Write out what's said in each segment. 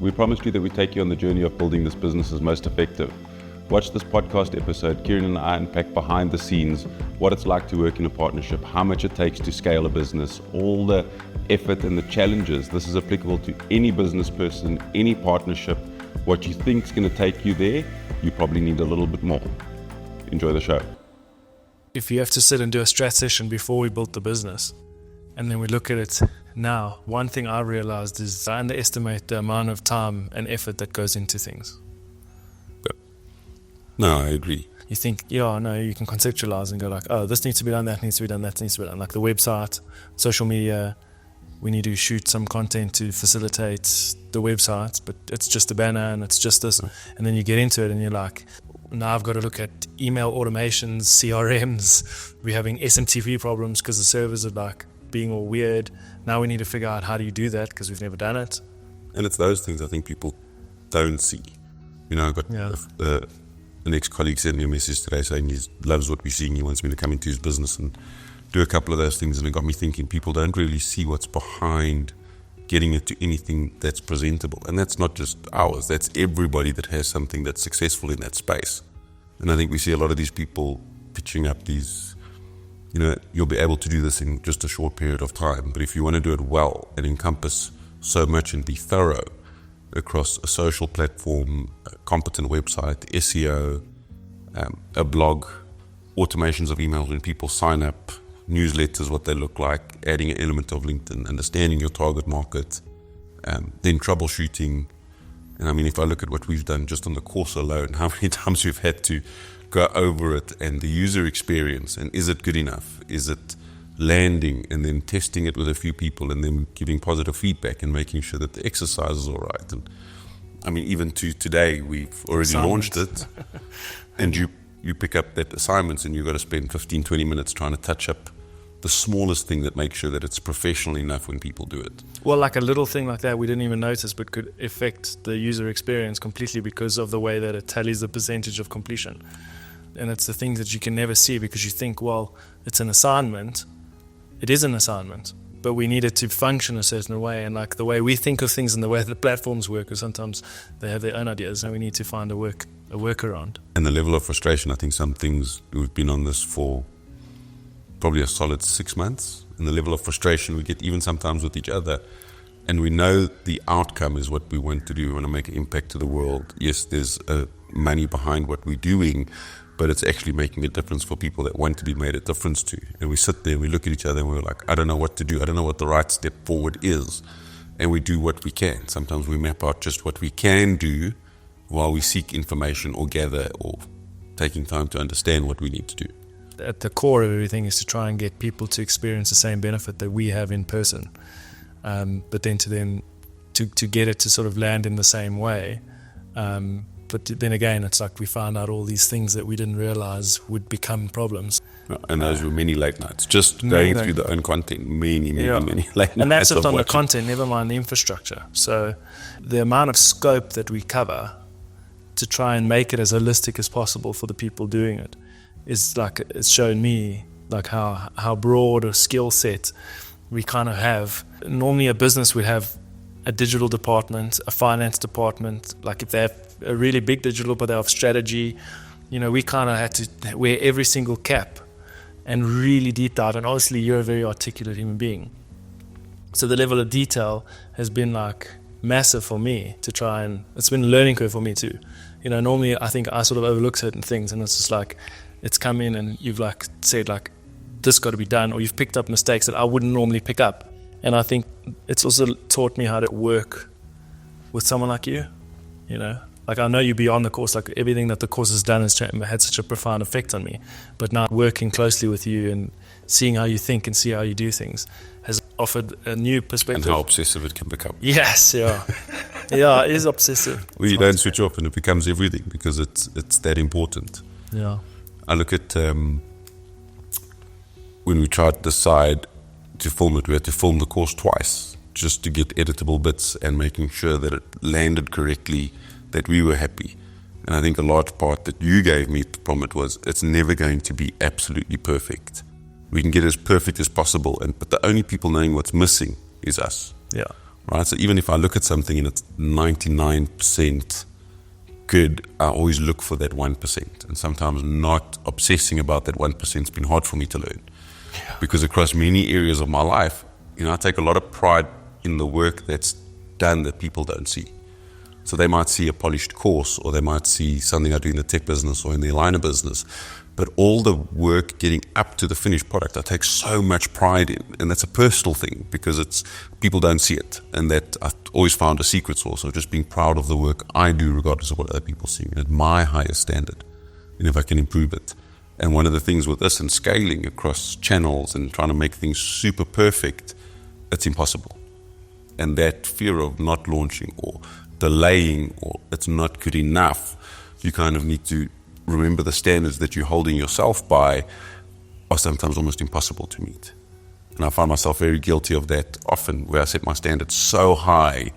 We promised you that we'd take you on the journey of building this business as most effective. Watch this podcast episode. Ciaran and I unpack behind the scenes, what it's like to work in a partnership, how much it takes to scale a business, all the effort and the challenges. This is applicable to any business person, any partnership. What you think is going to take you there, you probably need a little bit more. Enjoy the show. If you have to sit and do a strat session before we built the business, and then we look at it now, one thing I realized is I underestimate the amount of time and effort that goes into things. No, I agree. You think, you can conceptualize and go like, oh, this needs to be done, that needs to be done, that needs to be done. Like the website, social media, we need to shoot some content to facilitate the website, but it's just a banner and it's just this. And then you get into it and you're like, now I've got to look at email automations, CRMs. We're having SMTP problems because the servers are like being all weird. Now we need to figure out how do you do that because we've never done it. And it's those things I think people don't see. I got an ex-colleague sent me a message today saying he loves what we're seeing. He wants me to come into his business and do a couple of those things. And it got me thinking, people don't really see what's behind getting it to anything that's presentable. And that's not just ours. That's everybody that has something that's successful in that space. And I think we see a lot of these people pitching up these, you'll be able to do this in just a short period of time. But if you want to do it well and encompass so much and be thorough across a social platform, a competent website, SEO, a blog, automations of emails when people sign up, newsletters, what they look like, adding an element of LinkedIn, understanding your target market, then troubleshooting. And I mean, if I look at what we've done just on the course alone, how many times we've had to go over it and the user experience, and is it good enough? Is it landing? And then testing it with a few people and then giving positive feedback and making sure that the exercise is all right. And I mean, even to today, we've already launched it and you pick up that assignments and you've got to spend 15, 20 minutes trying to touch up the smallest thing that makes sure that it's professional enough when people do it. Well, like a little thing like that we didn't even notice but could affect the user experience completely because of the way that it tallies the percentage of completion. And it's the things that you can never see because you think, well, it's an assignment. It is an assignment, but we need it to function a certain way. And like the way we think of things and the way the platforms work, because sometimes they have their own ideas and we need to find a workaround. And the level of frustration, I think some things, we've been on this for probably a solid 6 months, and the level of frustration we get even sometimes with each other. And we know the outcome is what we want to do. We want to make an impact to the world. Yes, there's money behind what we're doing, but it's actually making a difference for people that want to be made a difference to. And we sit there and we look at each other and we're like, I don't know what to do. I don't know what the right step forward is. And we do what we can. Sometimes we map out just what we can do while we seek information or gather or taking time to understand what we need to do. At the core of everything is to try and get people to experience the same benefit that we have in person. But then to get it to sort of land in the same way. But then again, it's like we found out all these things that we didn't realize would become problems. And those were many late nights, just going through the own content, many late nights. And that's just on the content, never mind the infrastructure. So the amount of scope that we cover to try and make it as holistic as possible for the people doing it is like, it's shown me like how broad a skill set we kind of have. Normally a business would have a digital department, a finance department, like if they have a really big digital, but they have strategy, we kind of had to wear every single cap and really deep dive. And obviously you're a very articulate human being. So the level of detail has been like massive for me to try, and it's been a learning curve for me too. Normally I think I sort of overlook certain things and it's just like, it's come in and you've like said like, this got to be done, or you've picked up mistakes that I wouldn't normally pick up. And I think it's also taught me how to work with someone like you, Like I know you beyond the course, like everything that the course has done has had such a profound effect on me. But now working closely with you and seeing how you think and see how you do things has offered a new perspective. And how obsessive it can become. Yes, yeah. Yeah, it is obsessive. Well, you don't switch off and it becomes everything because it's that important. Yeah. I look at when we tried to decide to film it, we had to film the course twice just to get editable bits and making sure that it landed correctly, that we were happy. And I think a large part that you gave me from it was it's never going to be absolutely perfect. We can get as perfect as possible, but the only people knowing what's missing is us. Yeah. right? So even if I look at something and it's 99% good, I always look for that 1%. And sometimes not obsessing about that 1% has been hard for me to learn. Yeah. Because across many areas of my life, I take a lot of pride in the work that's done that people don't see. So they might see a polished course, or they might see something I do in the tech business or in the aligner business. But all the work getting up to the finished product, I take so much pride in. And that's a personal thing, because people don't see it. And that I've always found a secret source of just being proud of the work I do, regardless of what other people see, and at my highest standard, and if I can improve it. And one of the things with this and scaling across channels and trying to make things super perfect, it's impossible. And that fear of not launching or delaying, or it's not good enough, you kind of need to remember the standards that you're holding yourself by are sometimes almost impossible to meet. And I find myself very guilty of that often, where I set my standards so high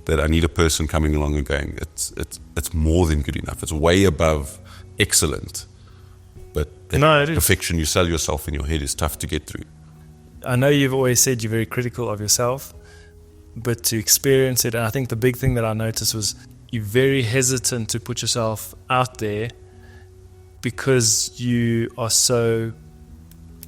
that I need a person coming along and going, it's more than good enough. It's way above excellent. But that perfection you sell yourself in your head is tough to get through. I know you've always said you're very critical of yourself, but to experience it, and I think the big thing that I noticed was you're very hesitant to put yourself out there because you are so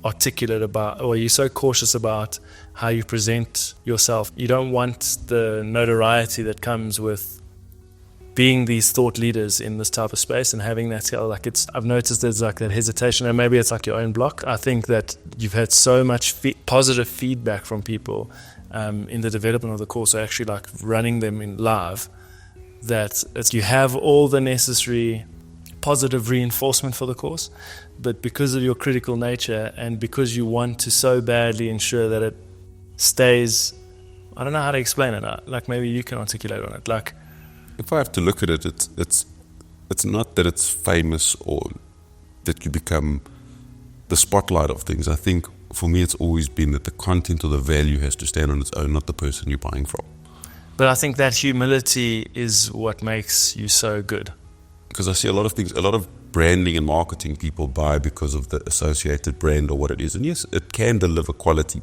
articulate about, or you're so cautious about how you present yourself. You don't want the notoriety that comes with being these thought leaders in this type of space and having that skill. I've noticed there's like that hesitation, and maybe it's like your own block. I think that you've had so much positive feedback from people in the development of the course, or actually like running them in live, that you have all the necessary positive reinforcement for the course, but because of your critical nature and because you want to so badly ensure that it stays, I don't know how to explain it. Like maybe you can articulate on it. Like, if I have to look at it, it's not that it's famous or that you become the spotlight of things. I think for me, it's always been that the content or the value has to stand on its own, not the person you're buying from. But I think that humility is what makes you so good. Because I see a lot of things, a lot of branding and marketing people buy because of the associated brand or what it is. And yes, it can deliver quality,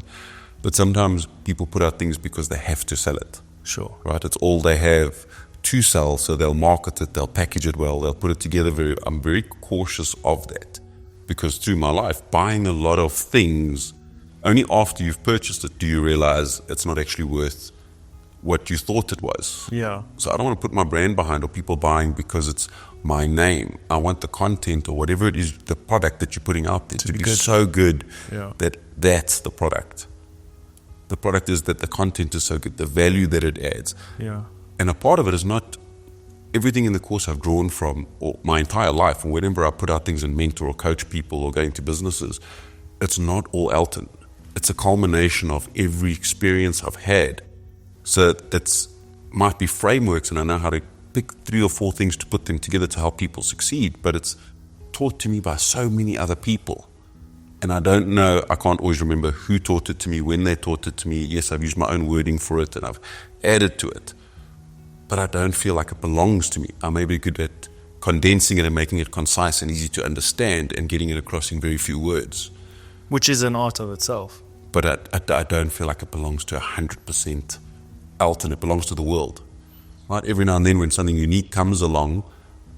but sometimes people put out things because they have to sell it. Sure. Right? It's all they have to sell, so they'll market it, they'll package it well, they'll put it together. I'm very cautious of that, because through my life, buying a lot of things, only after you've purchased it do you realize it's not actually worth what you thought it was. Yeah. So I don't want to put my brand behind or people buying because it's my name. I want the content or whatever it is, the product that you're putting out there to be so good that that's the product. The product is that the content is so good, the value that it adds. Yeah. And a part of it is not everything in the course I've drawn from, or my entire life, or whenever I put out things and mentor or coach people or go into businesses, it's not all Elton. It's a culmination of every experience I've had. So that might be frameworks, and I know how to pick 3 or 4 things to put them together to help people succeed, but it's taught to me by so many other people. And I don't know, I can't always remember who taught it to me, when they taught it to me. Yes, I've used my own wording for it and I've added to it, but I don't feel like it belongs to me. I may be good at condensing it and making it concise and easy to understand and getting it across in very few words. Which is an art of itself. But I don't feel like it belongs to 100% Elton. It belongs to the world. Right? Every now and then when something unique comes along,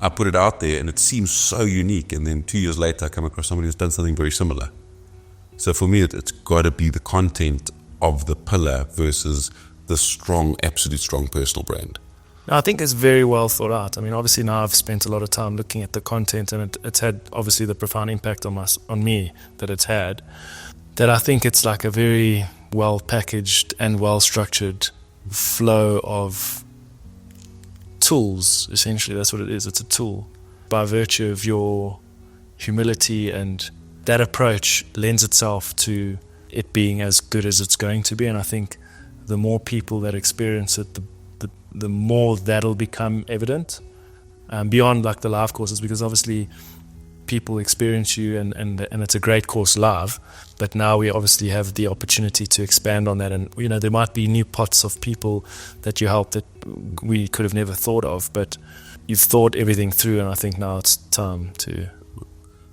I put it out there and it seems so unique, and then 2 years later I come across somebody who's done something very similar. So for me, it's got to be the content of the pillar versus the strong, absolute strong personal brand. I think it's very well thought out. I mean, obviously now I've spent a lot of time looking at the content, and it's had obviously the profound impact on me that it's had, that I think it's like a very well packaged and well structured flow of tools. Essentially, that's what it is. It's a tool. By virtue of your humility, and that approach lends itself to it being as good as it's going to be. And I think the more people that experience it, the more that'll become evident beyond like the live courses, because obviously people experience you and it's a great course live, but now we obviously have the opportunity to expand on that, and there might be new pots of people that you help that we could have never thought of, but you've thought everything through, and I think now it's time to.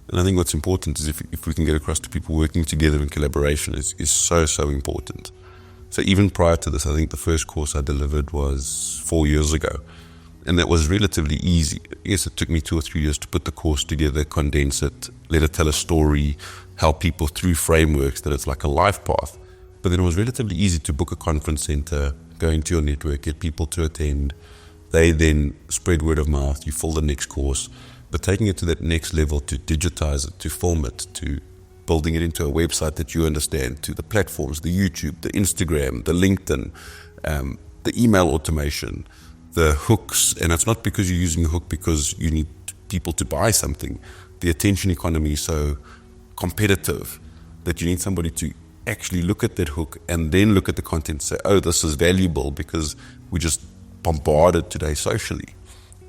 And I think what's important is if we can get across to people working together in collaboration is so important. So even prior to this, I think the first course I delivered was 4 years ago. And that was relatively easy. Yes, it took me 2 or 3 years to put the course together, condense it, let it tell a story, help people through frameworks that it's like a life path. But then it was relatively easy to book a conference center, go into your network, get people to attend. They then spread word of mouth, you fill the next course. But taking it to that next level, to digitize it, to film it, to building it into a website that you understand, to the platforms, the YouTube, the Instagram, the LinkedIn, the email automation, the hooks. And it's not because you're using a hook because you need people to buy something. The attention economy is so competitive that you need somebody to actually look at that hook and then look at the content and say, oh, this is valuable because we just bombarded today socially.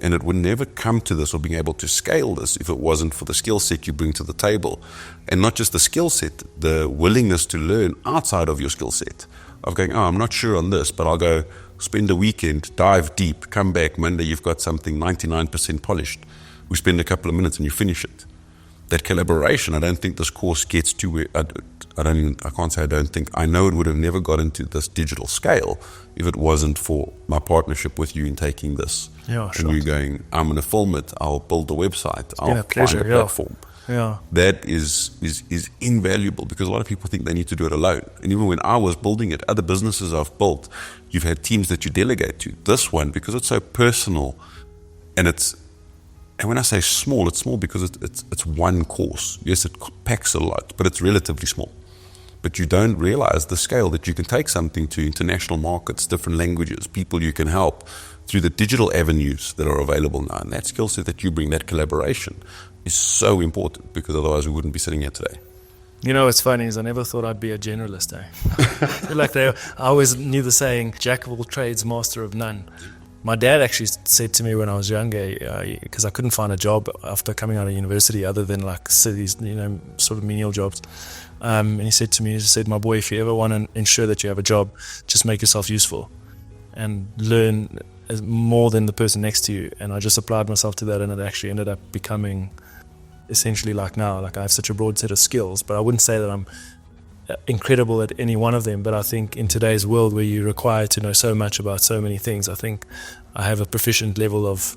And it would never come to this or being able to scale this if it wasn't for the skill set you bring to the table. And not just the skill set, the willingness to learn outside of your skill set. Of going, oh, I'm not sure on this, but I'll go spend a weekend, dive deep, come back Monday, you've got something 99% polished. We spend a couple of minutes and you finish it. That collaboration, I don't think this course gets to where, I can't say I don't think, I know it would have never got into this digital scale if it wasn't for my partnership with you in taking this. Yeah, sure. And you going, I'm going to film it, I'll build the website, I'll find a platform. Yeah. That is invaluable because a lot of people think they need to do it alone. And even when I was building it, other businesses I've built, you've had teams that you delegate to. This one, because it's so personal, and when I say small, it's small because it's one course. Yes, it packs a lot, but it's relatively small. But you don't realize the scale that you can take something to international markets, different languages, people you can help through the digital avenues that are available now. And that skill set that you bring, that collaboration, is so important because otherwise we wouldn't be sitting here today. You know what's funny is I never thought I'd be a generalist. I always knew the saying, jack of all trades, master of none. My dad actually said to me when I was younger, because I couldn't find a job after coming out of university other than like cities, sort of menial jobs. And he said to me, my boy, if you ever want to ensure that you have a job, just make yourself useful and learn more than the person next to you. And I just applied myself to that, and it actually ended up becoming essentially like now. Like I have such a broad set of skills, but I wouldn't say that I'm incredible at any one of them. But I think in today's world where you're required to know so much about so many things, I think I have a proficient level of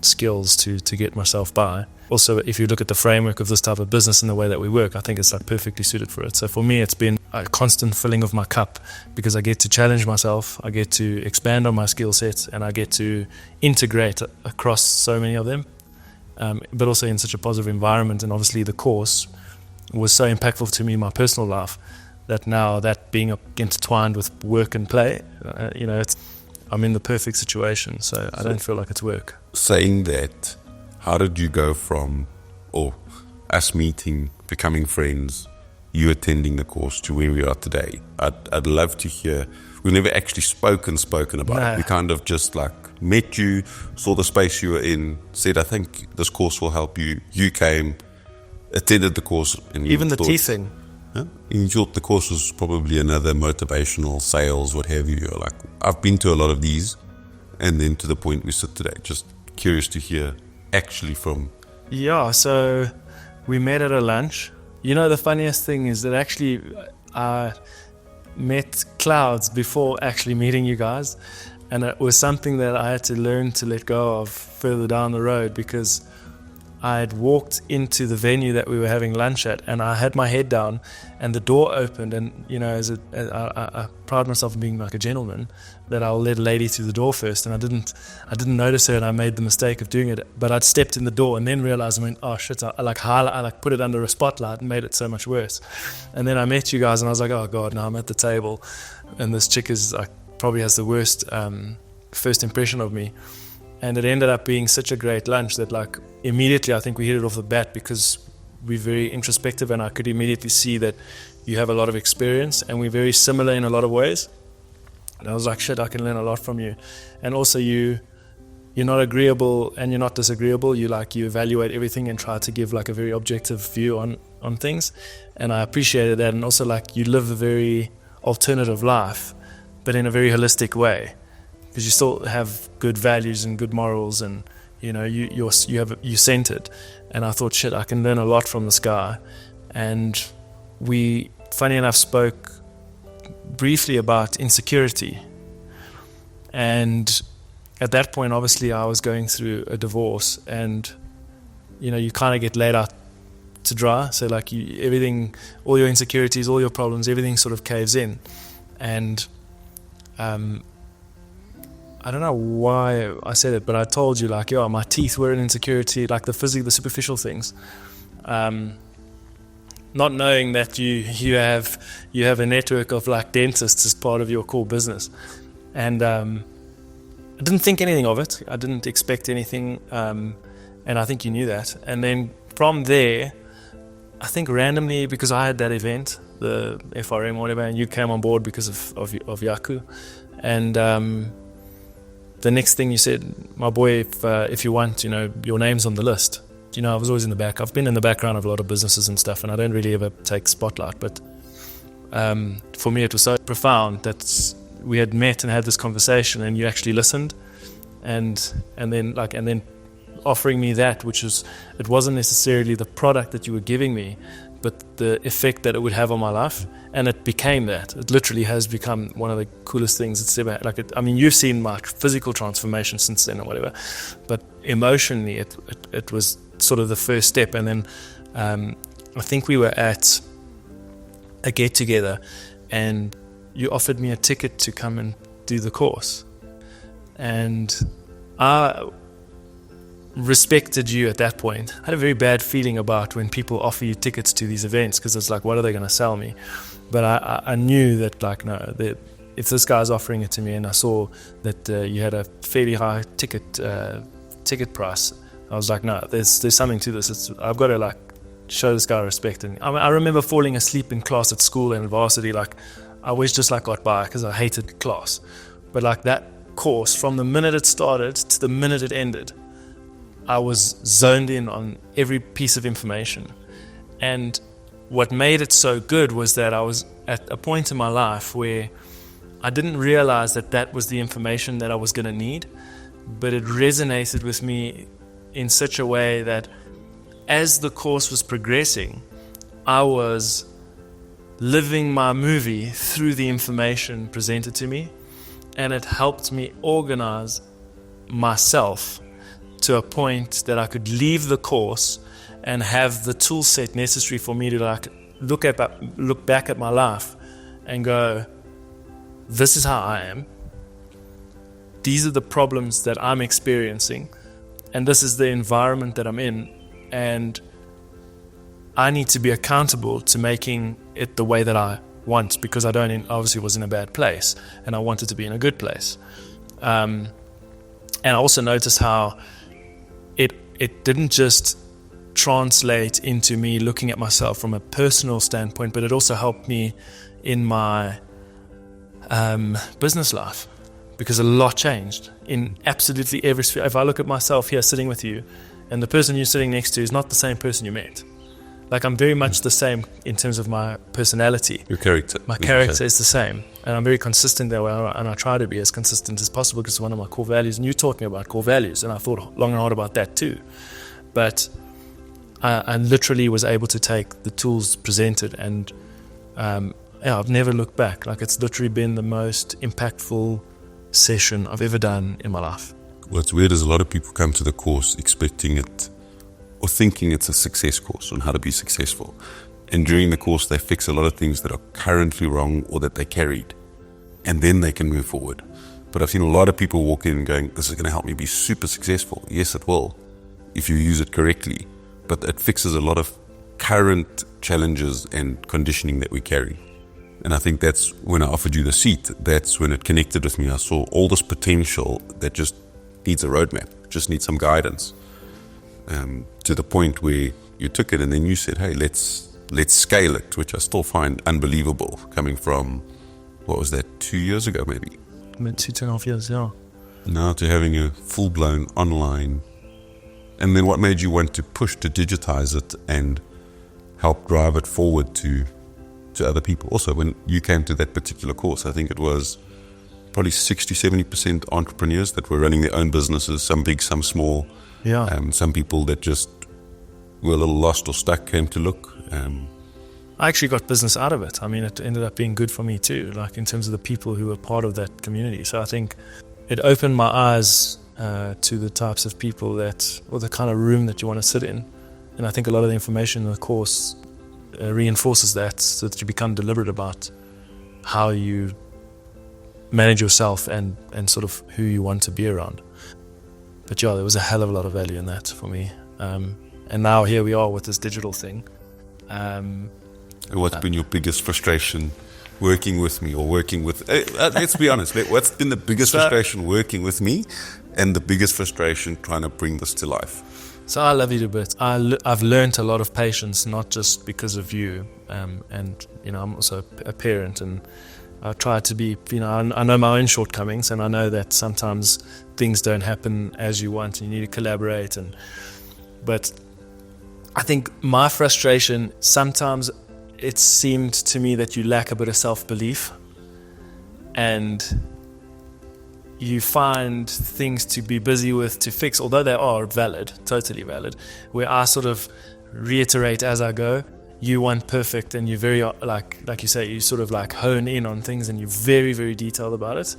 skills to get myself by. Also, if you look at the framework of this type of business and the way that we work, I think it's like perfectly suited for it. So for me, it's been a constant filling of my cup because I get to challenge myself, I get to expand on my skill sets, and I get to integrate across so many of them, but also in such a positive environment. And obviously the course was so impactful to me in my personal life that now that being intertwined with work and play, I'm in the perfect situation. So I don't feel like it's work. Saying that, how did you go from us meeting, becoming friends, you attending the course to where we are today? I'd love to hear. We've never actually spoken about it. We kind of just like met you, saw the space you were in, said, I think this course will help you. You came, attended the course. And even the tea thing. Yeah? You thought the course was probably another motivational, sales, what have you. You're like, I've been to a lot of these, and then to the point we sit today. Just curious to hear actually from. Yeah, so we met at a lunch. The funniest thing is that actually I met Clouds before actually meeting you guys, and it was something that I had to learn to let go of further down the road because I had walked into the venue that we were having lunch at, and I had my head down, and the door opened, and I pride myself on being like a gentleman, that I'll let a lady through the door first, and I didn't notice her, and I made the mistake of doing it. But I'd stepped in the door and then realized, I went, oh shit! I put it under a spotlight and made it so much worse. And then I met you guys, and I was like, oh god, now I'm at the table, and this chick is probably has the worst first impression of me. And it ended up being such a great lunch that immediately I think we hit it off the bat because we're very introspective, and I could immediately see that you have a lot of experience and we're very similar in a lot of ways. And I was like, shit, I can learn a lot from you. And also you're not agreeable and you're not disagreeable. You evaluate everything and try to give a very objective view on things. And I appreciated that. And also you live a very alternative life, but in a very holistic way. Because you still have good values and good morals, and you're centered. And I thought, shit, I can learn a lot from this guy. And we, funny enough, spoke briefly about insecurity. And at that point, obviously, I was going through a divorce, and you kind of get laid out to dry. So like everything, all your insecurities, all your problems, everything sort of caves in. And I don't know why I said it, but I told you like, my teeth were an insecurity, like the superficial things. Not knowing that you have a network of like dentists as part of your core business. And I didn't think anything of it. I didn't expect anything. And I think you knew that. And then from there, I think randomly, because I had that event, the FRM or whatever, and you came on board because of Yaku. And the next thing you said, my boy, if you want, your name's on the list. I was always in the back. I've been in the background of a lot of businesses and stuff, and I don't really ever take spotlight. But for me, it was so profound that we had met and had this conversation, and you actually listened, and then offering me that, it wasn't necessarily the product that you were giving me, but the effect that it would have on my life, and it became that. It literally has become one of the coolest things it's ever. You've seen my physical transformation since then or whatever, but emotionally, it was sort of the first step. And then I think we were at a get together, and you offered me a ticket to come and do the course, and I respected you at that point. I had a very bad feeling about when people offer you tickets to these events, because it's like, what are they going to sell me? But I knew that, like, no, if this guy's offering it to me, and I saw that you had a fairly high ticket price, I was like, no, there's something to this. I've got to like show this guy respect. And I remember falling asleep in class at school and at varsity. Like, I always just like got by because I hated class. But like that course, from the minute it started to the minute it ended, I was zoned in on every piece of information. And what made it so good was that I was at a point in my life where I didn't realize that was the information that I was going to need, but it resonated with me in such a way that as the course was progressing, I was living my movie through the information presented to me, and it helped me organize myself to a point that I could leave the course and have the tool set necessary for me to like look back at my life and go, this is how I am. These are the problems that I'm experiencing, and this is the environment that I'm in, and I need to be accountable to making it the way that I want, because I obviously was in a bad place and I wanted to be in a good place. And I also noticed how it didn't just translate into me looking at myself from a personal standpoint, but it also helped me in my business life, because a lot changed in absolutely every sphere. If I look at myself here sitting with you, and the person you're sitting next to is not the same person you met. Like, I'm very much the same in terms of my personality. Your character. My character is the same, and I'm very consistent that way, and I try to be as consistent as possible because it's one of my core values. And you're talking about core values, and I thought long and hard about that too. But I literally was able to take the tools presented, and I've never looked back. Like, it's literally been the most impactful session I've ever done in my life. What's weird is a lot of people come to the course expecting it or thinking it's a success course on how to be successful. And during the course, they fix a lot of things that are currently wrong or that they carried, and then they can move forward. But I've seen a lot of people walk in and going, this is going to help me be super successful. Yes, it will, if you use it correctly. But it fixes a lot of current challenges and conditioning that we carry. And I think that's when I offered you the seat, that's when it connected with me. I saw all this potential that just needs a roadmap, just needs some guidance, to the point where you took it and then you said, hey, let's scale it, which I still find unbelievable, coming from, what was that, 2 years ago maybe? 2.5 years, yeah. Now to having a full-blown online. And then what made you want to push to digitize it and help drive it forward to other people? Also, when you came to that particular course, I think it was probably 60-70% entrepreneurs that were running their own businesses, some big, some small. Yeah. Some people that just were a little lost or stuck came to look. I actually got business out of it. I mean, it ended up being good for me too, like in terms of the people who were part of that community. So I think it opened my eyes to the types of people or the kind of room that you want to sit in. And I think a lot of the information in the course reinforces that, so that you become deliberate about how you manage yourself and sort of who you want to be around. But yeah, there was a hell of a lot of value in that for me. And now here we are with this digital thing. What's been your biggest frustration working with me or working with... let's be honest, what's been the biggest frustration working with me and the biggest frustration trying to bring this to life? So I love you to bits. I've learned a lot of patience, not just because of you. And, you know, I'm also a parent, and I try to be, you know, I know my own shortcomings, and I know that sometimes things don't happen as you want and you need to collaborate. But I think my frustration, sometimes it seemed to me that you lack a bit of self-belief, and you find things to be busy with to fix, although they are valid, totally valid, where I sort of reiterate as I go. You want perfect, and you're very, like you say, you sort of like hone in on things, and you're very, very detailed about it.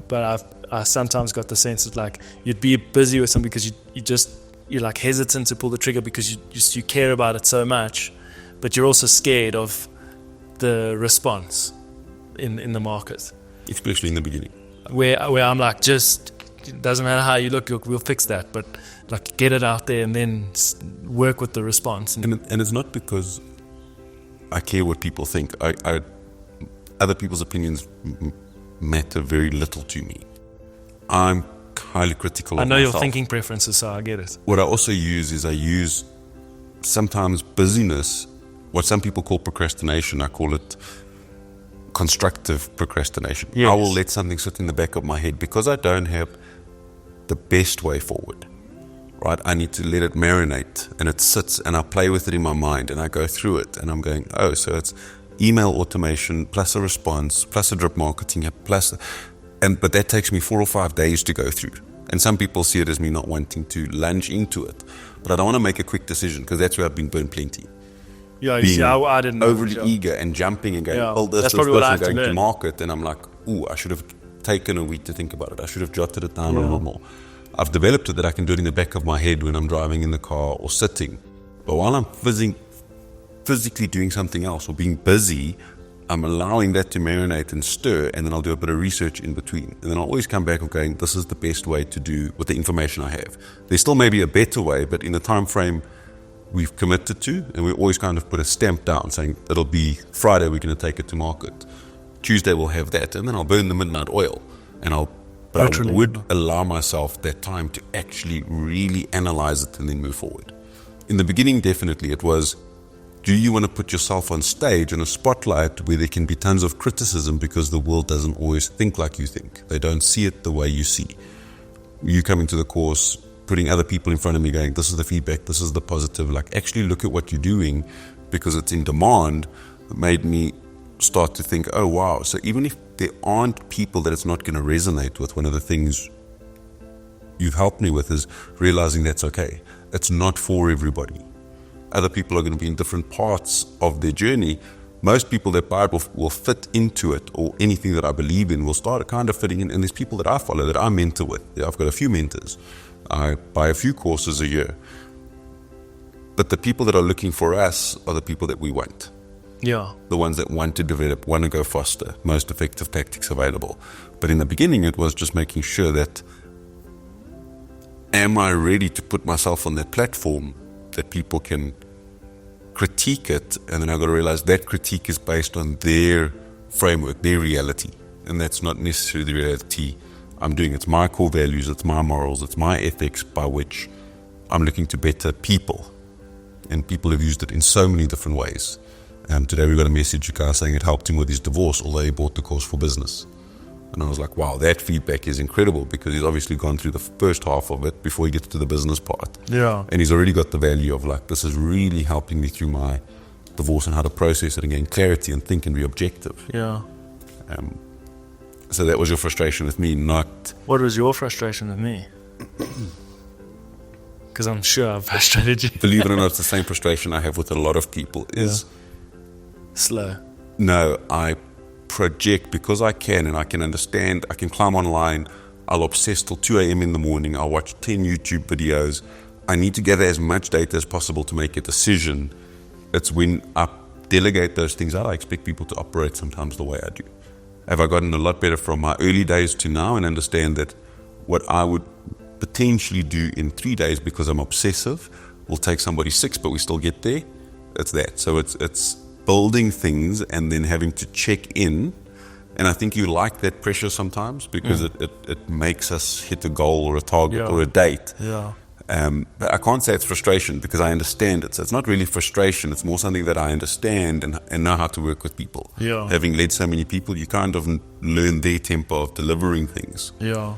But I sometimes got the sense that like you'd be busy with something because you're like hesitant to pull the trigger because you care about it so much, but you're also scared of the response in the market. Especially in the beginning. Where I'm like, just, it doesn't matter how you look, we'll fix that, but like get it out there and then work with the response. And it's not because I care what people think. Other people's opinions matter very little to me. I'm highly critical of I know myself. your thinking preferences, so I get it. What I also use is sometimes busyness, what some people call procrastination. I call it constructive procrastination. Yes. I will let something sit in the back of my head because I don't have the best way forward, right? I need to let it marinate, and it sits, and I play with it in my mind, and I go through it, and I'm going, oh, so it's email automation plus a response plus a drip marketing but that takes me 4 or 5 days to go through. And some people see it as me not wanting to lunge into it, but I don't want to make a quick decision because that's where I've been burned plenty. Yeah, you see, I didn't know. Overly eager and jumping and going, that's probably what I have going to learn. to market, and I'm like, ooh, I should have taken a week to think about it. I should have jotted it down a little more. I've developed it that I can do it in the back of my head when I'm driving in the car or sitting. But while I'm physically doing something else or being busy, I'm allowing that to marinate and stir, and then I'll do a bit of research in between. And then I'll always come back and going, this is the best way to do with the information I have. There still may be a better way, but in the time frame we've committed to, and we always kind of put a stamp down saying it'll be Friday, we're going to take it to market. Tuesday we'll have that, and then I'll burn the midnight oil. I would allow myself that time to actually really analyze it and then move forward. In the beginning, definitely it was, do you want to put yourself on stage in a spotlight where there can be tons of criticism because the world doesn't always think like you think? They don't see it the way you see. You coming to the course, putting other people in front of me going, this is the feedback, this is the positive, like actually look at what you're doing because it's in demand, made me start to think, oh wow, so even if there aren't people that it's not going to resonate with, one of the things you've helped me with is realizing that's okay. It's not for everybody. Other people are going to be in different parts of their journey. Most people that buy it will fit into it, or anything that I believe in will start kind of fitting in. And there's people that I follow that I mentor with. I've got a few mentors. I buy a few courses a year. But the people that are looking for us are the people that we want. Yeah. The ones that want to develop, want to go faster, most effective tactics available. But in the beginning, it was just making sure that, am I ready to put myself on that platform that people can critique it? And then I've got to realize that critique is based on their framework, their reality. And that's not necessarily the reality I'm doing. It's my core values, it's my morals, it's my ethics by which I'm looking to better people. And people have used it in so many different ways. Today we got a message, a guy saying it helped him with his divorce, although he bought the course for business. And I was like, wow, that feedback is incredible, because he's obviously gone through the first half of it before he gets to the business part. Yeah. And he's already got the value of like, this is really helping me through my divorce and how to process it and gain clarity and think and be objective. Yeah. So that was your frustration with me, not... What was your frustration with me? Because I'm sure I've frustrated you. Believe it or not, it's the same frustration I have with a lot of people, is slow? No, I project because I can, and I can understand. I can climb online. I'll obsess till 2 a.m. in the morning. I'll watch 10 YouTube videos. I need to gather as much data as possible to make a decision. It's when I delegate those things out, I expect people to operate sometimes the way I do. Have I gotten a lot better from my early days to now and understand that what I would potentially do in 3 days because I'm obsessive will take somebody 6, but we still get there? It's that. So it's building things and then having to check in. And I think you like that pressure sometimes because it makes us hit a goal or a target or a date. Yeah. But I can't say it's frustration because I understand it. So it's not really frustration. It's more something that I understand and know how to work with people. Yeah. Having led so many people, you kind of learn their tempo of delivering things. Yeah.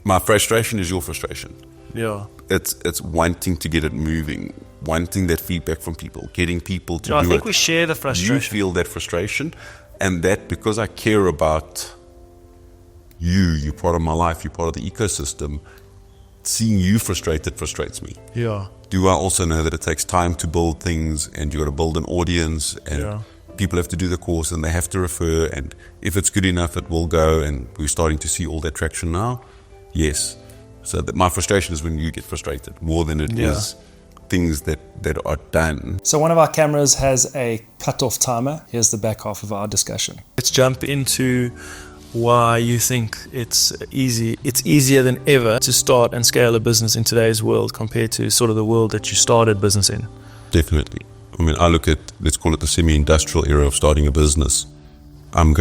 My frustration is your frustration. Yeah. It's wanting to get it moving, wanting that feedback from people, getting people to do it. I think we share the frustration. You feel that frustration, and that because I care about you're part of my life, you're part of the ecosystem. Seeing you frustrated frustrates me. Yeah. Do I also know that it takes time to build things, and you got to build an audience, and people have to do the course, and they have to refer, and if it's good enough, it will go, and we're starting to see all that traction now. Yes. So that my frustration is when you get frustrated more than it is things that are done. So one of our cameras has a cut-off timer. Here's the back half of our discussion. Let's jump into why you think it's easier than ever to start and scale a business in today's world compared to sort of the world that you started business in. Definitely. I mean, I look at, let's call it the semi-industrial era of starting a business. I'm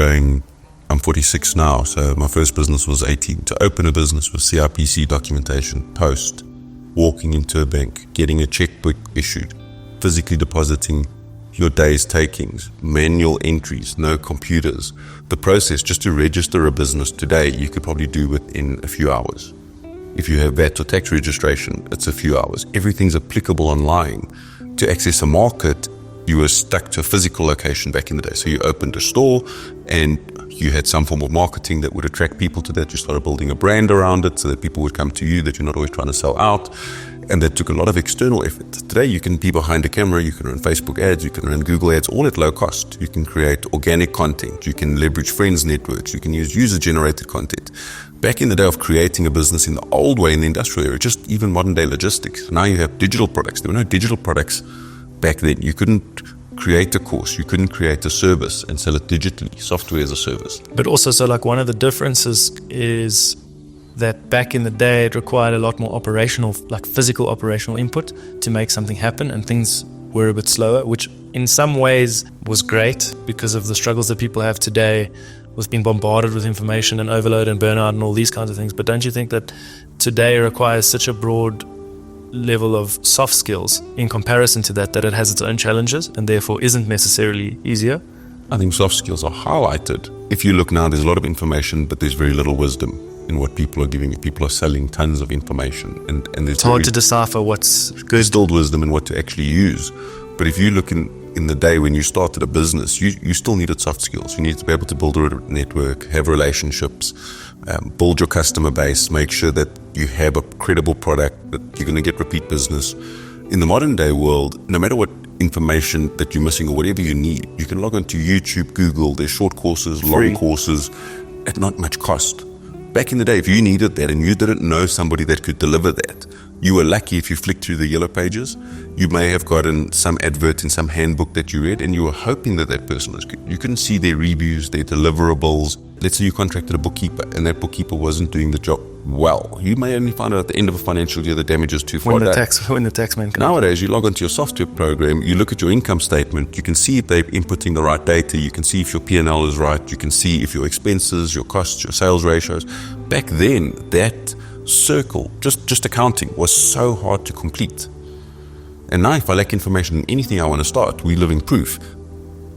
46 now, so my first business was 18. To open a business with CIPC documentation, post, walking into a bank, getting a checkbook issued, physically depositing your day's takings, manual entries, no computers. The process just to register a business today, you could probably do within a few hours. If you have VAT or tax registration, it's a few hours. Everything's applicable online. To access a market, you were stuck to a physical location back in the day. So you opened a store and you had some form of marketing that would attract people to that. You started building a brand around it so that people would come to you, that you're not always trying to sell out. And that took a lot of external effort. Today, you can be behind a camera, you can run Facebook ads, you can run Google ads, all at low cost. You can create organic content, you can leverage friends networks, you can use user-generated content. Back in the day of creating a business in the old way, in the industrial era, just even modern day logistics, now you have digital products. There were no digital products back then. You couldn't create a course, you couldn't create a service and sell it digitally, software as a service. But also, so like one of the differences is that back in the day it required a lot more operational, like physical operational input to make something happen, and things were a bit slower, which in some ways was great because of the struggles that people have today with being bombarded with information and overload and burnout and all these kinds of things. But don't you think that today requires such a broad level of soft skills in comparison to that it has its own challenges and therefore isn't necessarily easier? I think soft skills are highlighted. If you look now, there's a lot of information, but there's very little wisdom in what people are giving you. People are selling tons of information, and there's it's hard to decipher what's good. Distilled wisdom and what to actually use. But if you look in the day when you started a business, you still needed soft skills. You needed to be able to build a network, have relationships, build your customer base, make sure that you have a credible product, that you're going to get repeat business. In the modern day world, no matter what information that you're missing or whatever you need, you can log on to YouTube, Google, there's short courses, long courses, at not much cost. Back in the day, if you needed that and you didn't know somebody that could deliver that, you were lucky if you flicked through the yellow pages. You may have gotten some advert in some handbook that you read, and you were hoping that person was good. You couldn't see their reviews, their deliverables. Let's say you contracted a bookkeeper, and that bookkeeper wasn't doing the job well. You may only find out at the end of a financial year the damage is too far when the down. taxman comes. Nowadays, you log onto your software program, you look at your income statement, you can see if they're inputting the right data, you can see if your P&L is right, you can see if your expenses, your costs, your sales ratios. Back then, that circle, just accounting, was so hard to complete. And now if I lack information in anything I want to start, we're living proof.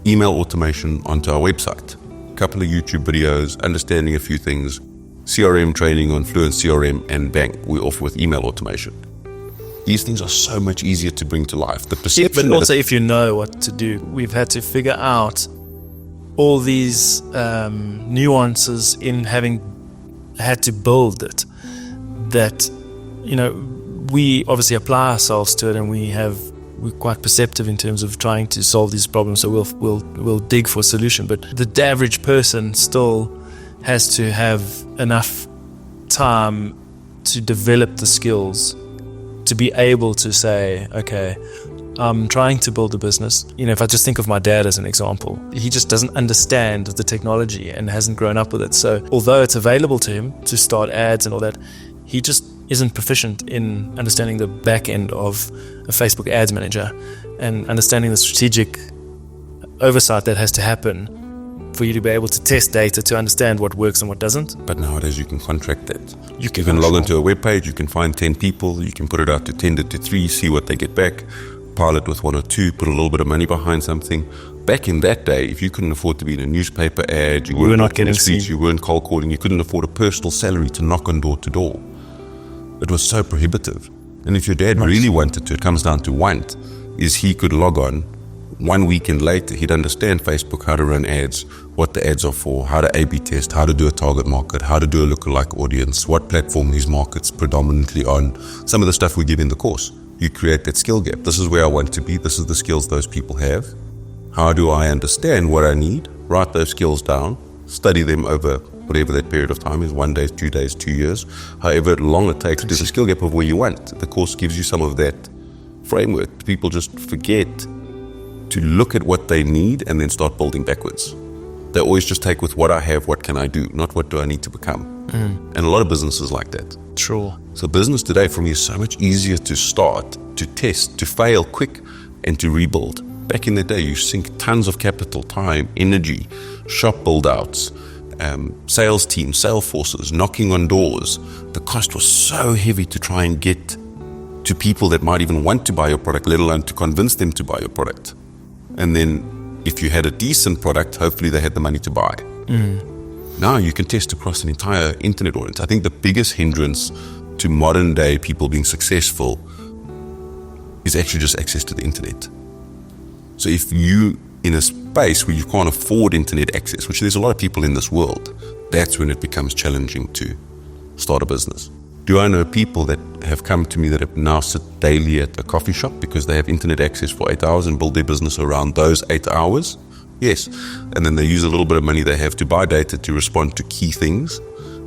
Email automation onto our website, a couple of YouTube videos, understanding a few things, CRM training on Fluent CRM, and bang, we offer with email automation. These things are so much easier to bring to life. The perception, but also if you know what to do, we've had to figure out all these nuances in having had to build it, that, you know, we obviously apply ourselves to it, and we have we're quite perceptive in terms of trying to solve these problems, so we'll dig for a solution. But the average person still has to have enough time to develop the skills to be able to say, okay, I'm trying to build a business. You know, if I just think of my dad as an example, he just doesn't understand the technology and hasn't grown up with it. So although it's available to him to start ads and all that, he just isn't proficient in understanding the back end of a Facebook ads manager and understanding the strategic oversight that has to happen for you to be able to test data to understand what works and what doesn't. But nowadays you can contract that. You can log onto a web page, you can find 10 people, you can put it out to tender to 3, see what they get back, pilot with 1 or 2, put a little bit of money behind something. Back in that day, if you couldn't afford to be in a newspaper ad, you were not getting streets, you weren't cold calling, you couldn't afford a personal salary to knock on door to door. It was so prohibitive. And if your dad really wanted to, it comes down to want, is he could log on 1 weekend later, he'd understand Facebook, how to run ads, what the ads are for, how to A/B test, how to do a target market, how to do a lookalike audience, what platform these markets predominantly on, some of the stuff we give in the course. You create that skill gap. This is where I want to be. This is the skills those people have. How do I understand what I need? Write those skills down, study them over whatever that period of time is, 1 day, 2 days, 2 years, however long it takes. There's a skill gap of where you want. The course gives you some of that framework. People just forget to look at what they need and then start building backwards. They always just take with what I have, what can I do, not what do I need to become. And a lot of businesses like that. Sure. So business today for me is so much easier to start, to test, to fail quick, and to rebuild. Back in the day, you sink tons of capital, time, energy, shop build-outs, sales teams, sales forces, knocking on doors. The cost was so heavy to try and get to people that might even want to buy your product, let alone to convince them to buy your product. And then if you had a decent product, hopefully they had the money to buy. Now you can test across an entire internet audience. I think the biggest hindrance to modern day people being successful is actually just access to the internet. So if you in a space where you can't afford internet access, which there's a lot of people in this world, that's when it becomes challenging to start a business. Do I know people that have come to me that have now sit daily at a coffee shop because they have internet access for 8 hours and build their business around those 8 hours? Yes. And then they use a little bit of money they have to buy data to respond to key things.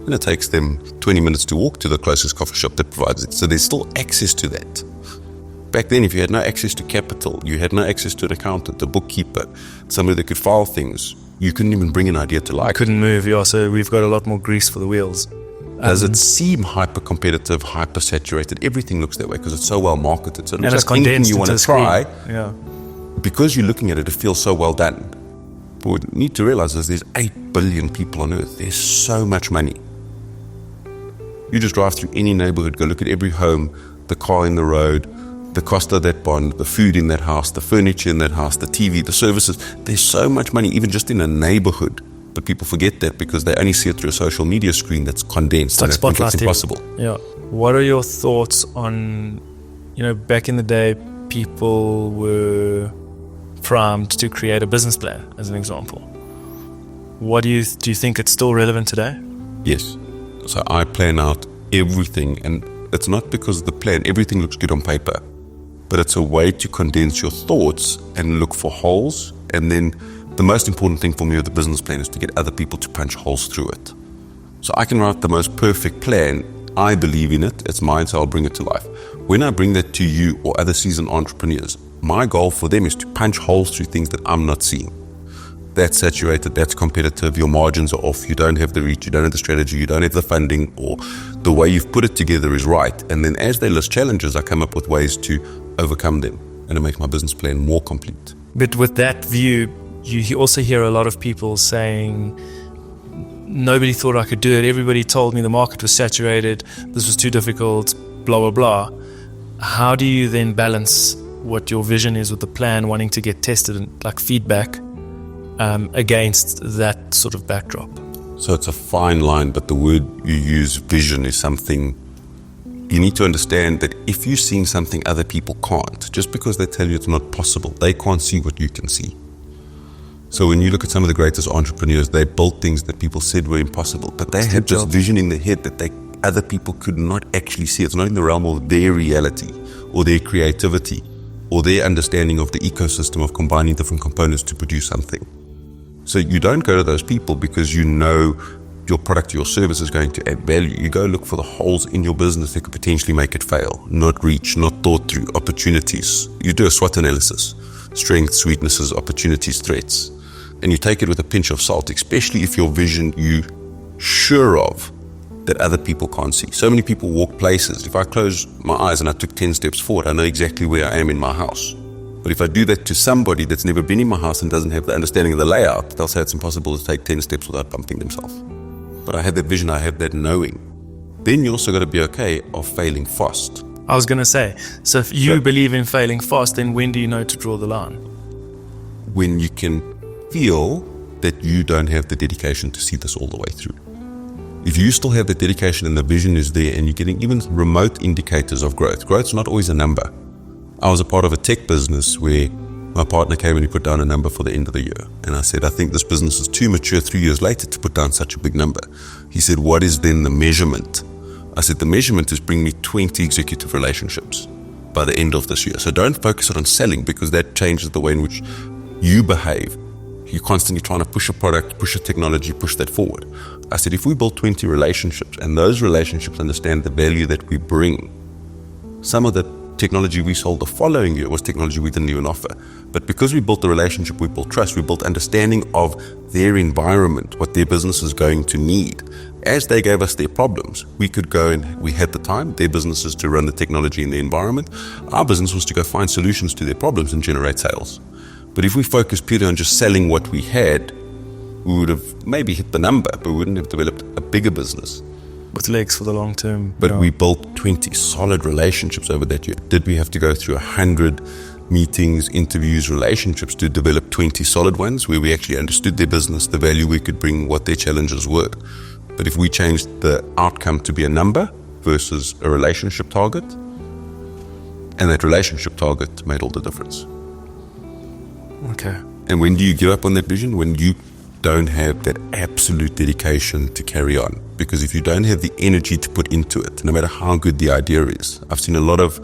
And it takes them 20 minutes to walk to the closest coffee shop that provides it. So there's still access to that. Back then, if you had no access to capital, you had no access to an accountant, a bookkeeper, somebody that could file things, you couldn't even bring an idea to life. Couldn't move, yeah, so we've got a lot more grease for the wheels. Does it seem hyper-competitive, hyper-saturated? Everything looks that way because it's so well marketed. So it looks like anything you want to try. Yeah. Because you're looking at it, it feels so well done. But what we need to realize is there's 8 billion people on earth. There's so much money. You just drive through any neighborhood, go look at every home, the car in the road, the cost of that bond, the food in that house, the furniture in that house, the TV, the services. There's so much money, even just in a neighborhood. But people forget that because they only see it through a social media screen that's condensed. It's like and it's impossible. Yeah. What are your thoughts on, back in the day, people were primed to create a business plan, as an example. What do you think it's still relevant today? Yes. So I plan out everything, and it's not because of the plan. Everything looks good on paper, but it's a way to condense your thoughts and look for holes. And then the most important thing for me with the business plan is to get other people to punch holes through it. So I can write the most perfect plan. I believe in it. It's mine, so I'll bring it to life. When I bring that to you or other seasoned entrepreneurs, my goal for them is to punch holes through things that I'm not seeing. That's saturated, that's competitive, your margins are off, you don't have the reach, you don't have the strategy, you don't have the funding, or the way you've put it together is right. And then as they list challenges, I come up with ways to overcome them and to make my business plan more complete. But with that view, you also hear a lot of people saying, nobody thought I could do it, everybody told me the market was saturated, this was too difficult, blah, blah, blah. How do you then balance what your vision is with the plan, wanting to get tested and like feedback against that sort of backdrop? So it's a fine line, but the word you use, vision, is something you need to understand that if you're seeing something other people can't, just because they tell you it's not possible, they can't see what you can see. So when you look at some of the greatest entrepreneurs, they built things that people said were impossible, but they had this vision in their head that other people could not actually see. It's not in the realm of their reality or their creativity. or their understanding of the ecosystem of combining different components to produce something. So you don't go to those people because you know your product or your service is going to add value. You go look for the holes in your business that could potentially make it fail, not reach, not thought through, opportunities. You do a SWOT analysis, strengths, weaknesses, opportunities, threats, and you take it with a pinch of salt, especially if your vision you sure of that other people can't see. So many people walk places. If I close my eyes and I took 10 steps forward, I know exactly where I am in my house. But if I do that to somebody that's never been in my house and doesn't have the understanding of the layout, they'll say it's impossible to take 10 steps without bumping themselves. But I have that vision, I have that knowing. Then you also got to be okay of failing fast. I was going to say, so if you believe in failing fast, then when do you know to draw the line? When you can feel that you don't have the dedication to see this all the way through. If you still have the dedication and the vision is there and you're getting even remote indicators of growth, growth's not always a number. I was a part of a tech business where my partner came and he put down a number for the end of the year. And I said, I think this business is too mature 3 years later to put down such a big number. He said, what is then the measurement? I said, the measurement is bring me 20 executive relationships by the end of this year. So don't focus on selling because that changes the way in which you behave. You're constantly trying to push a product, push a technology, push that forward. I said, if we build 20 relationships and those relationships understand the value that we bring, some of the technology we sold the following year was technology we didn't even offer. But because we built the relationship, we built trust, we built understanding of their environment, what their business is going to need. As they gave us their problems, we could go and we had the time, their businesses to run the technology in the environment. Our business was to go find solutions to their problems and generate sales. But if we focused purely on just selling what we had, we would have maybe hit the number, but we wouldn't have developed a bigger business. With legs for the long term. But we built 20 solid relationships over that year. Did we have to go through 100 meetings, interviews, relationships to develop 20 solid ones where we actually understood their business, the value we could bring, what their challenges were? But if we changed the outcome to be a number versus a relationship target, and that relationship target made all the difference. Okay. And when do you give up on that vision? When you don't have that absolute dedication to carry on. Because if you don't have the energy to put into it, no matter how good the idea is, I've seen a lot of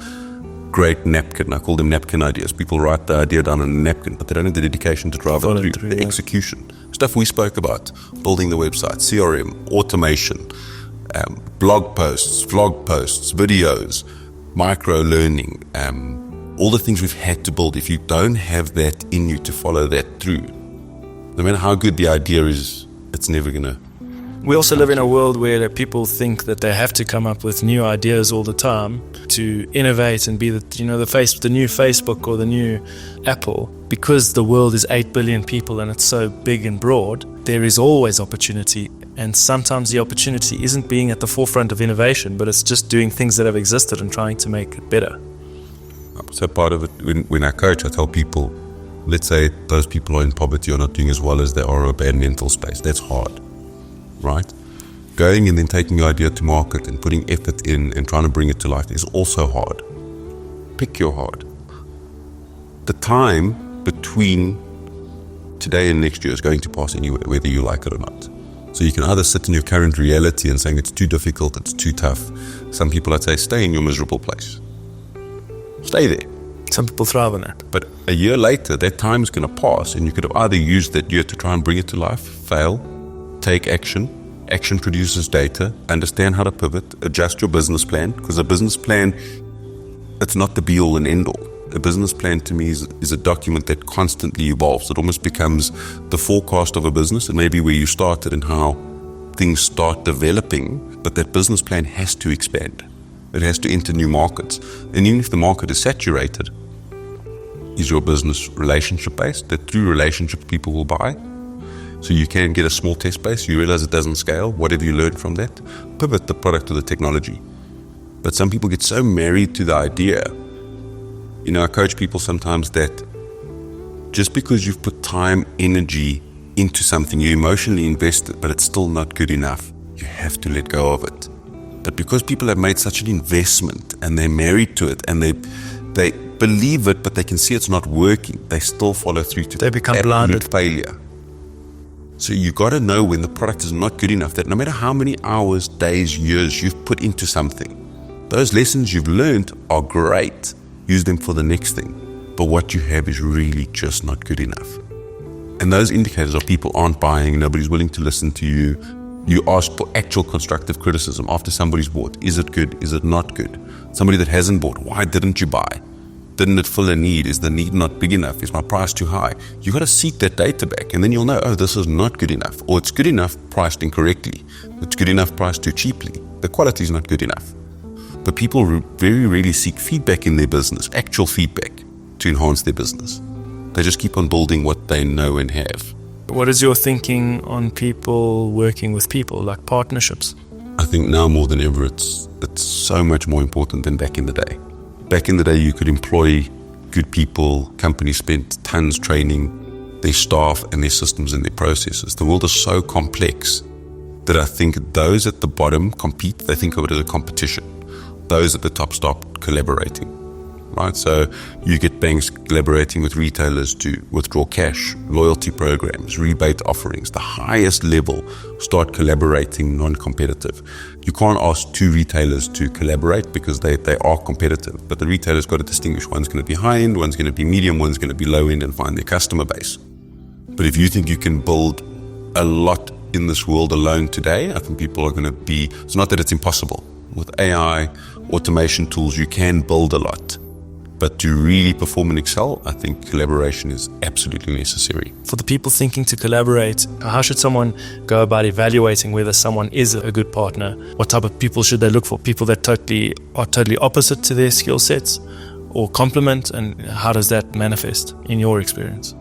great napkin, I call them napkin ideas. People write the idea down on a napkin, but they don't have the dedication to drive it through. The execution. Stuff we spoke about, building the website, CRM, automation, blog posts, vlog posts, videos, micro learning, all the things we've had to build. If you don't have that in you to follow that through, no matter how good the idea is, it's never going to. We also live in a world where people think that they have to come up with new ideas all the time to innovate and be the new Facebook or the new Apple. Because the world is 8 billion people and it's so big and broad, there is always opportunity. And sometimes the opportunity isn't being at the forefront of innovation, but it's just doing things that have existed and trying to make it better. So part of it, when I coach, I tell people, let's say those people are in poverty or not doing as well as they are in a bad mental space. That's hard, right? Going and then taking your idea to market and putting effort in and trying to bring it to life is also hard. Pick your hard. The time between today and next year is going to pass anyway, whether you like it or not. So you can either sit in your current reality and saying it's too difficult, it's too tough. Some people I'd say stay in your miserable place. Stay there. Some people thrive on that. But a year later, that time is going to pass and you could have either used that year to try and bring it to life, fail, take action. Action produces data, understand how to pivot, adjust your business plan, because a business plan, it's not the be-all and end-all. A business plan to me is a document that constantly evolves. It almost becomes the forecast of a business and maybe where you started and how things start developing, but that business plan has to expand. It has to enter new markets. And even if the market is saturated, is your business relationship-based? That through relationships people will buy? So you can get a small test base, you realize it doesn't scale, what have you learned from that? Pivot the product to the technology. But some people get so married to the idea. I coach people sometimes that just because you've put time, energy into something, you emotionally invested, but it's still not good enough, you have to let go of it. But because people have made such an investment and they're married to it and they believe it, but they can see it's not working, they still follow through to they become blinded failure. So you got to know when the product is not good enough that no matter how many hours, days, years you've put into something, those lessons you've learned are great. Use them for the next thing. but what you have is really just not good enough. And those indicators are people aren't buying, nobody's willing to listen to you. You ask for actual constructive criticism after somebody's bought. Is it good? Is it not good? Somebody that hasn't bought, why didn't you buy? Didn't it fill a need? Is the need not big enough? Is my price too high? You got to seek that data back, and then you'll know, oh, this is not good enough, or it's good enough priced incorrectly. It's good enough priced too cheaply. The quality is not good enough. But people very rarely seek feedback in their business, actual feedback, to enhance their business. They just keep on building what they know and have. What is your thinking on people working with people, like partnerships? I think now more than ever, it's so much more important than back in the day. Back in the day, you could employ good people. Companies spent tons training their staff and their systems and their processes. The world is so complex that I think those at the bottom compete. They think of it as a competition. Those at the top start collaborating, right? So you get banks collaborating with retailers to withdraw cash, loyalty programs, rebate offerings. The highest level start collaborating non-competitive. You can't ask two retailers to collaborate because they are competitive, but the retailer's got to distinguish one's going to be high-end, one's going to be medium, one's going to be low-end, and find their customer base. But if you think you can build a lot in this world alone today, I think people are going to be, it's not that it's impossible. With AI, automation tools, you can build a lot. But to really perform and excel, I think collaboration is absolutely necessary. For the people thinking to collaborate, how should someone go about evaluating whether someone is a good partner? What type of people should they look for? People that are totally opposite to their skill sets or complement? And how does that manifest in your experience?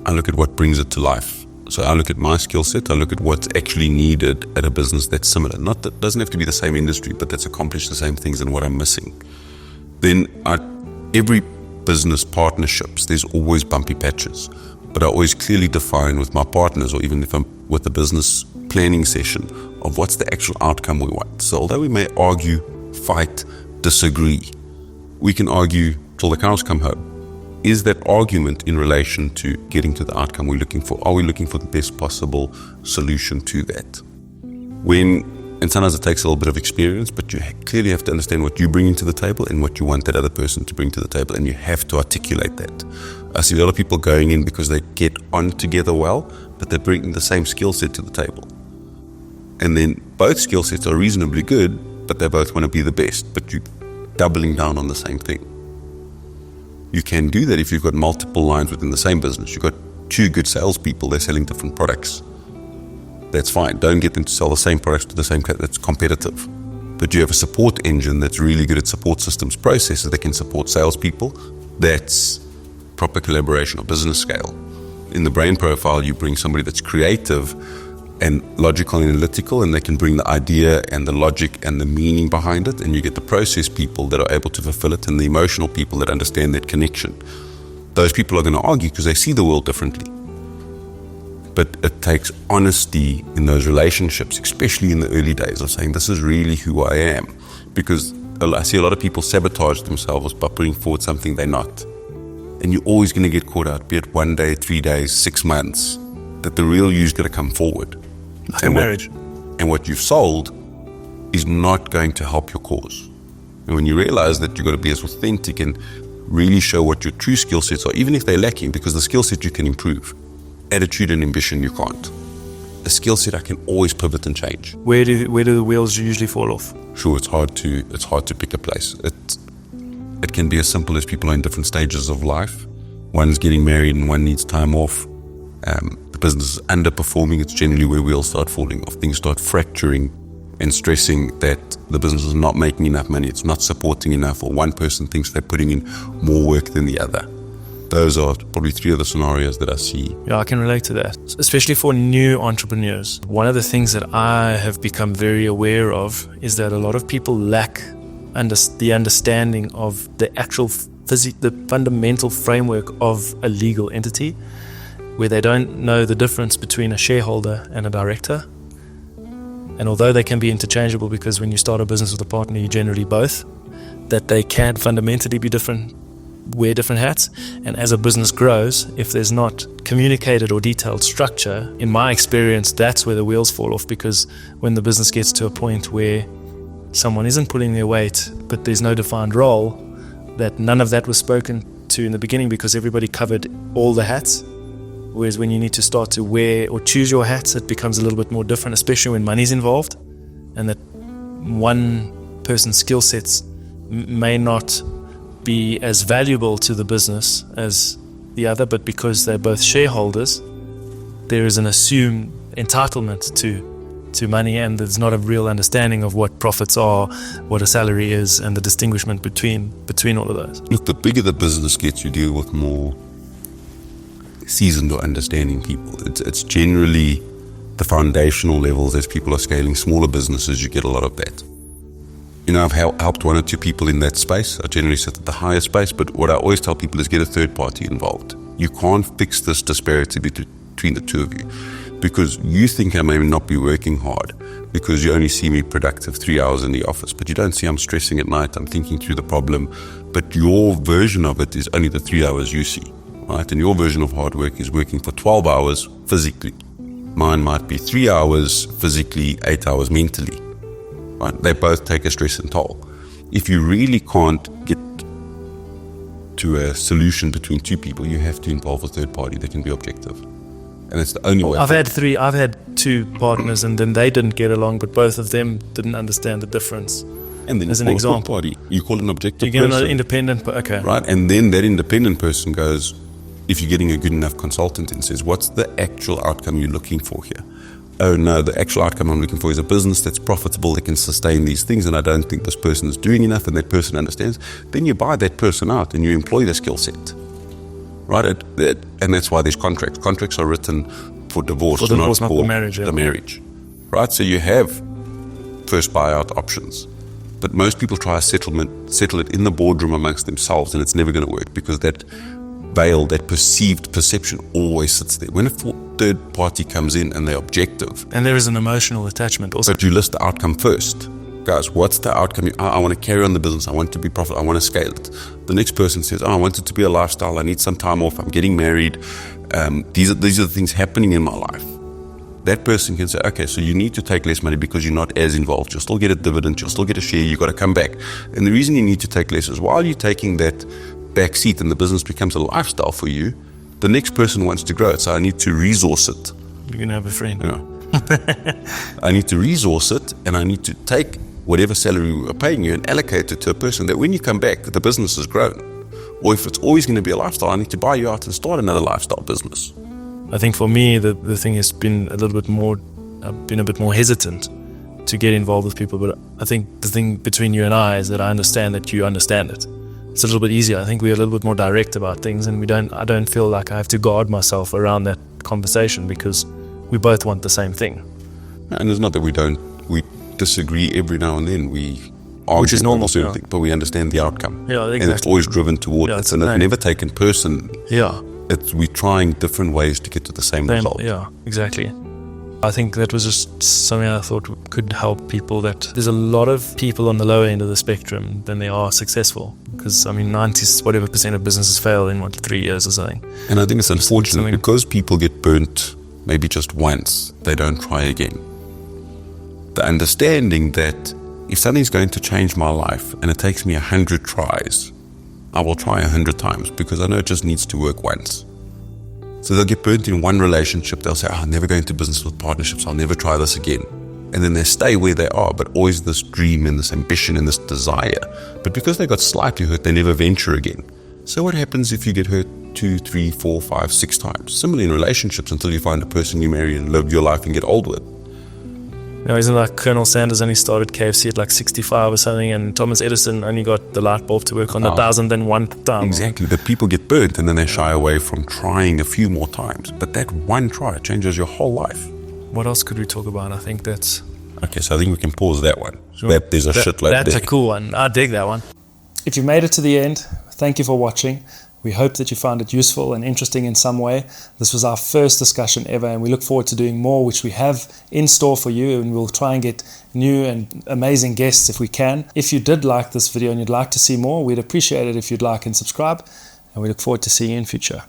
I look at what brings it to life. So I look at my skill set, I look at what's actually needed at a business that's similar. Not that doesn't have to be the same industry, but that's accomplished the same things and what I'm missing. Then every business partnerships, there's always bumpy patches. But I always clearly define with my partners, or even if I'm with a business planning session, of what's the actual outcome we want. So although we may argue, fight, disagree, we can argue till the cows come home. Is that argument in relation to getting to the outcome we're looking for? Are we looking for the best possible solution to that? And sometimes it takes a little bit of experience, but you clearly have to understand what you bring to the table and what you want that other person to bring to the table, and you have to articulate that. I see a lot of people going in because they get on together well, but they bring the same skill set to the table. And then both skill sets are reasonably good, but they both want to be the best, but you're doubling down on the same thing. You can do that if you've got multiple lines within the same business. You've got two good salespeople, they're selling different products. That's fine. Don't get them to sell the same products to the same, that's competitive. But you have a support engine that's really good at support systems processes that can support salespeople. That's proper collaboration or business scale. In the brain profile, you bring somebody that's creative and logical and analytical, and they can bring the idea and the logic and the meaning behind it, and you get the process people that are able to fulfill it, and the emotional people that understand that connection. Those people are going to argue because they see the world differently. But it takes honesty in those relationships, especially in the early days, of saying, this is really who I am. Because I see a lot of people sabotage themselves by putting forward something they're not. And you're always going to get caught out, be it 1 day, 3 days, 6 months, that the real you's going to come forward. Like a marriage. And what you've sold is not going to help your cause. And when you realize that you've got to be as authentic and really show what your true skill sets are, even if they're lacking, because the skill set you can improve. Attitude and ambition you can't. A skill set I can always pivot and change. Where do the wheels usually fall off? Sure, it's hard to pick a place. It can be as simple as people are in different stages of life. One's getting married and one needs time off. The business is underperforming. It's generally where wheels start falling off. Things start fracturing and stressing that the business is not making enough money. It's not supporting enough, or one person thinks they're putting in more work than the other. Those are probably 3 of the scenarios that I see. Yeah, I can relate to that, especially for new entrepreneurs. One of the things that I have become very aware of is that a lot of people lack the understanding of the actual the fundamental framework of a legal entity, where they don't know the difference between a shareholder and a director. And although they can be interchangeable, because when you start a business with a partner, you're generally both, that they can fundamentally be different, wear different hats. And as a business grows, if there's not communicated or detailed structure, in my experience, that's where the wheels fall off, because when the business gets to a point where someone isn't pulling their weight, but there's no defined role, that none of that was spoken to in the beginning because everybody covered all the hats. Whereas when you need to start to wear or choose your hats, it becomes a little bit more different, especially when money's involved, and that one person's skill sets may not be as valuable to the business as the other, but because they're both shareholders, there is an assumed entitlement to money, and there's not a real understanding of what profits are, what a salary is, and the distinguishment between all of those. Look, the bigger the business gets, you deal with more seasoned or understanding people. It's generally the foundational levels. As people are scaling smaller businesses, you get a lot of that. You know, I've helped one or two people in that space. I generally sit at the higher space, but what I always tell people is get a third party involved. You can't fix this disparity between the two of you, because you think I may not be working hard because you only see me productive 3 hours in the office, but you don't see I'm stressing at night, I'm thinking through the problem, but your version of it is only the 3 hours you see, right? And your version of hard work is working for 12 hours physically. Mine might be 3 hours physically, 8 hours mentally. Right? They both take a stress and toll. If you really can't get to a solution between two people, you have to involve a third party that can be objective. And it's the only way. I've had two partners, and then they didn't get along, but both of them didn't understand the difference. And then as you an call example, a third party. You call an objective you get person. an independent, okay. Right? And then that independent person goes, if you're getting a good enough consultant, and says, what's the actual outcome you're looking for here? Oh no, the actual outcome I'm looking for is a business that's profitable, that can sustain these things, and I don't think this person is doing enough, and that person understands. Then you buy that person out and you employ the skill set. Right? And that's why there's contracts. Contracts are written for divorce, not for marriage, the marriage. Right? So you have first buyout options. But most people try to settle it in the boardroom amongst themselves, and it's never going to work, because that veil, that perceived perception always sits there. When a third party comes in and they're objective. And there is an emotional attachment also. But you list the outcome first. Guys, what's the outcome? I want to carry on the business. I want to be profitable. I want to scale it. The next person says, I want it to be a lifestyle. I need some time off. I'm getting married. These are the things happening in my life. That person can say, okay, so you need to take less money because you're not as involved. You'll still get a dividend. You'll still get a share. You've got to come back. And the reason you need to take less is while you're taking that back seat and the business becomes a lifestyle for you, the next person wants to grow it. So I need to resource it. You're going to have a friend. I need to resource it, and I need to take whatever salary we were paying you and allocate it to a person that when you come back, the business has grown. Or if it's always going to be a lifestyle, I need to buy you out and start another lifestyle business. I think for me, the thing has been a little bit more, I've been a bit more hesitant to get involved with people. But I think the thing between you and I is that I understand that you understand it. It's a little bit easier. I think we're a little bit more direct about things, and I don't feel like I have to guard myself around that conversation, because we both want the same thing. And it's not that we disagree every now and then. We argue, which is normal, certain things, but we understand the outcome. Yeah, exactly. And it's always driven towards it. And it's never taken personally. Yeah. We're trying different ways to get to the same result. Yeah, exactly. I think that was just something I thought could help people, that there's a lot of people on the lower end of the spectrum than they are successful. Because, 90% of businesses fail in 3 years or something. And I think it's unfortunate because people get burnt maybe just once, they don't try again. The understanding that if something's going to change my life and it takes me 100 tries, I will try 100 times, because I know it just needs to work once. So they'll get burnt in one relationship. They'll say, I'll never go into business with partnerships. I'll never try this again. And then they stay where they are, but always this dream and this ambition and this desire. But because they got slightly hurt, they never venture again. So what happens if you get hurt 2, 3, 4, 5, 6 times? Similarly in relationships, until you find a person you marry and live your life and get old with. Isn't like Colonel Sanders only started KFC at like 65 or something, and Thomas Edison only got the light bulb to work on 1,001th time. Exactly, but people get burnt and then they shy away from trying a few more times. But that one try changes your whole life. What else could we talk about? I think that's... Okay, so I think we can pause that one. Sure. There's a shitload there. That's a cool one. I dig that one. If you made it to the end, thank you for watching. We hope that you found it useful and interesting in some way. This was our first discussion ever, and we look forward to doing more, which we have in store for you, and we'll try and get new and amazing guests if we can. If you did like this video and you'd like to see more, we'd appreciate it if you'd like and subscribe, and we look forward to seeing you in future.